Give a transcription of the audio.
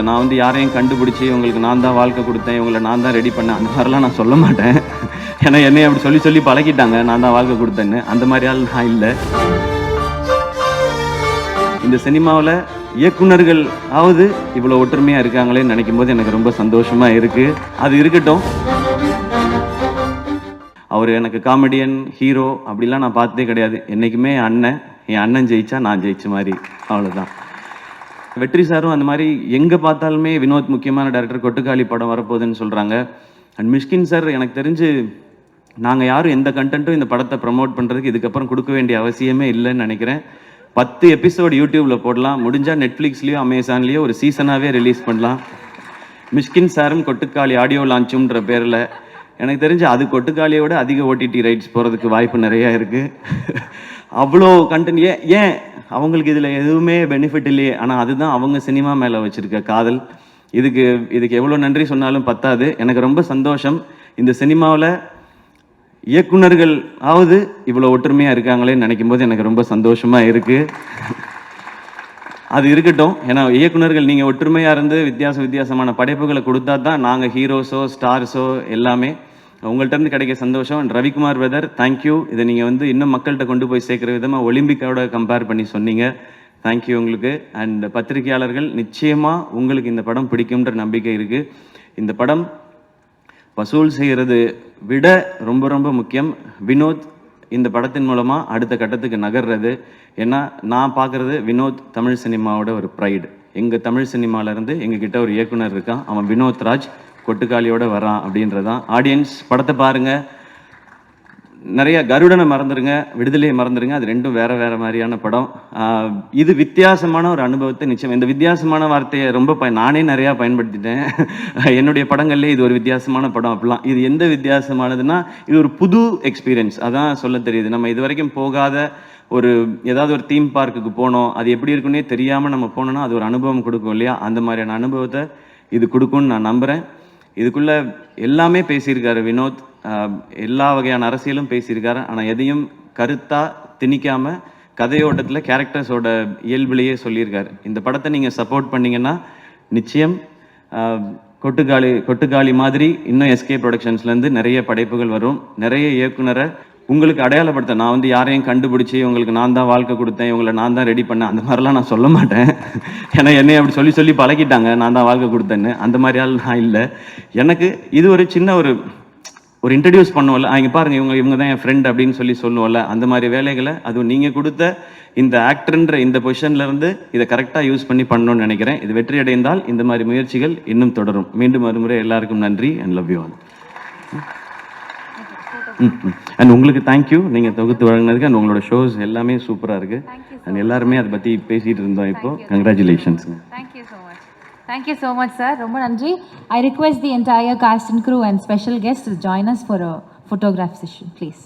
நான் வந்து யாரையும் கண்டுபிடிச்சி இவங்களுக்கு நான் தான் வாழ்க்கை கொடுத்தேன், இவங்களை நான் தான் ரெடி பண்ணேன், அந்த மாதிரிலாம் நான் சொல்ல மாட்டேன். ஏன்னா என்னை அப்படி சொல்லி சொல்லி பழகிட்டாங்க, நான் தான் வாழ்க்கை கொடுத்தேன்னு. அந்த மாதிரி ஆள் நான் இல்லை. இந்த சினிமாவில் இயக்குனர்கள் ஆவது இவ்வளோ ஒற்றுமையாக இருக்காங்களேன்னு நினைக்கும் போது எனக்கு ரொம்ப சந்தோஷமாக இருக்குது. அது இருக்கட்டும். அவர் எனக்கு காமெடியன், ஹீரோ அப்படிலாம் நான் பார்த்ததே கிடையாது. என்றைக்குமே என் அண்ணன் ஜெயிச்சா நான் ஜெயிச்ச மாதிரி, அவ்வளோதான். வெற்றி சாரும் அந்த மாதிரி எங்கே பார்த்தாலுமே வினோத் முக்கியமான டைரக்டர், கொட்டுக்காளி படம் வரப்போகுதுன்னு சொல்கிறாங்க. அண்ட் மிஷ்கின் சார் எனக்கு தெரிஞ்சு நாங்கள் யாரும் எந்த கண்டென்ட்டும் இந்த படத்தை ப்ரமோட் பண்ணுறதுக்கு இதுக்கப்புறம் கொடுக்க வேண்டிய அவசியமே இல்லைன்னு நினைக்கிறேன். 10 எபிசோடு யூடியூப்பில் போடலாம், முடிஞ்சால் நெட்ஃப்ளிக்ஸ்லேயோ அமேசான்லேயோ ஒரு சீசனாகவே ரிலீஸ் பண்ணலாம். மிஷ்கின் சாரும் கொட்டுக்காளி ஆடியோ லான்ச்சுன்ற பேரில் எனக்கு தெரிஞ்சு அது கொட்டுக்காளியோட அதிக ஓடிடி ரைட்ஸ் போகிறதுக்கு வாய்ப்பு நிறையா இருக்குது. அவ்வளோ கண்டென்ட் ஏன் அவங்களுக்கு இதில் எதுவுமே பெனிஃபிட் இல்லையே. ஆனால் அதுதான் அவங்க சினிமா மேலே வச்சுருக்க காதல். இதுக்கு எவ்வளோ நன்றி சொன்னாலும் பத்தாது. எனக்கு ரொம்ப சந்தோஷம். இந்த சினிமாவில் இயக்குனர்கள் ஆவது இவ்வளோ ஒற்றுமையாக இருக்காங்களேன்னு நினைக்கும் போது எனக்கு ரொம்ப சந்தோஷமாக இருக்குது. அது இருக்கட்டும். ஏன்னா இயக்குனர்கள் நீங்கள் ஒற்றுமையாக இருந்து வித்தியாசமான படைப்புகளை கொடுத்தா தான் நாங்கள் ஹீரோஸோ ஸ்டார்ஸோ எல்லாமே. உங்கள்கிட்ட கிடைக்க சந்தோஷம். Ravikumar brother, thank you. இதை நீங்கள் வந்து இன்னும் மக்கள்கிட்ட கொண்டு போய் சேர்க்குற விதமாக ஒலிம்பிக்கோட கம்பேர் பண்ணி சொன்னீங்க. தேங்க்யூ உங்களுக்கு. அண்ட் பத்திரிகையாளர்கள், நிச்சயமாக உங்களுக்கு இந்த படம் பிடிக்கும்ன்ற நம்பிக்கை இருக்குது. இந்த படம் வசூல் செய்கிறது விட ரொம்ப ரொம்ப முக்கியம் வினோத் இந்த படத்தின் மூலமாக அடுத்த கட்டத்துக்கு நகர்றது. ஏன்னா நான் பார்க்குறது வினோத் தமிழ் சினிமாவோட ஒரு ப்ரைடு. எங்கள் தமிழ் சினிமாவிலேருந்து எங்ககிட்ட ஒரு இயக்குனர் இருக்கான், அவன் வினோத் ராஜ், கொட்டுக்காளியோட வரான் அப்படின்றதான். ஆடியன்ஸ் படத்தை பாருங்கள். நிறைய கருடனை மறந்துடுங்க, விடுதலையை மறந்துடுங்க, அது ரெண்டும் வேறு மாதிரியான படம். இது வித்தியாசமான ஒரு அனுபவத்தை நிச்சயம். இந்த வித்தியாசமான வார்த்தையை ரொம்ப நானே நிறையா பயன்படுத்திட்டேன் என்னுடைய படங்கள்லேயே. இது ஒரு வித்தியாசமான படம் அப்படிலாம். இது எந்த வித்தியாசமானதுன்னா இது ஒரு புது எக்ஸ்பீரியன்ஸ், அதான் சொல்ல தெரியுது. நம்ம இது வரைக்கும் போகாத ஏதாவது ஒரு தீம் பார்க்குக்கு போனோம், அது எப்படி இருக்குன்னே தெரியாமல் நம்ம போனோம்னா அது ஒரு அனுபவம் கொடுக்கும் இல்லையா. அந்த மாதிரியான அனுபவத்தை இது கொடுக்கும்னு நான் நம்புகிறேன். இதுக்குள்ளே எல்லாமே பேசியிருக்காரு வினோத், எல்லா வகையான அரசியலும் பேசியிருக்காரு. ஆனால் எதையும் கருத்தாக திணிக்காமல் கதையோட்டத்தில் கேரக்டர்ஸோட இயல்புலேயே சொல்லியிருக்காரு. இந்த படத்தை நீங்கள் சப்போர்ட் பண்ணிங்கன்னா நிச்சயம் கொட்டுக்காளி மாதிரி இன்னும் எஸ்கே ப்ரொடக்ஷன்ஸ்லேருந்து நிறைய படைப்புகள் வரும். நிறைய இயக்குனரை உங்களுக்கு அடையாளப்படுத்த, நான் வந்து யாரையும் கண்டுபிடிச்சி இவங்களுக்கு நான் தான் வாழ்க்கை கொடுத்தேன், இவங்களை நான் தான் ரெடி பண்ணேன், அந்த மாதிரிலாம் நான் சொல்ல மாட்டேன். ஏன்னா என்னை அப்படி சொல்லி சொல்லி பழகிட்டாங்க, நான் தான் வாழ்க்கை கொடுத்தேன்னு. அந்த மாதிரி ஆள் நான் இல்லை. எனக்கு இது ஒரு சின்ன ஒரு இன்ட்ரடியூஸ் பண்ணுவோம்ல, இங்கே பாருங்கள் இவங்க தான் என் ஃப்ரெண்ட் அப்படின்னு சொல்லுவோம்ல, அந்த மாதிரி வேலைகளை அதுவும் நீங்கள் கொடுத்த இந்த ஆக்டர்ன்ற இந்த பொசிஷன்லேருந்து இதை கரெக்டாக யூஸ் பண்ணி பண்ணணும்னு நினைக்கிறேன். இது வெற்றி அடைந்தால் இந்த மாதிரி முயற்சிகள் இன்னும் தொடரும். மீண்டும் மறுமுறை எல்லாருக்கும் நன்றி and love you all. And உங்களுக்கு தேங்க்யூ, நீங்கள் தொகுத்து வழங்கினதுக்கு. அண்ட் உங்களோட ஷோஸ் எல்லாமே சூப்பராக இருக்குது. அண்ட் எல்லாருமே அதை பற்றி பேசிகிட்டு இருந்தோம். இப்போ கங்க்ராச்சுலேஷன்ஸுங்க. Thank you so much, sir. Romba nandri. I request the entire cast and crew and special guests to join us for a photograph session, please.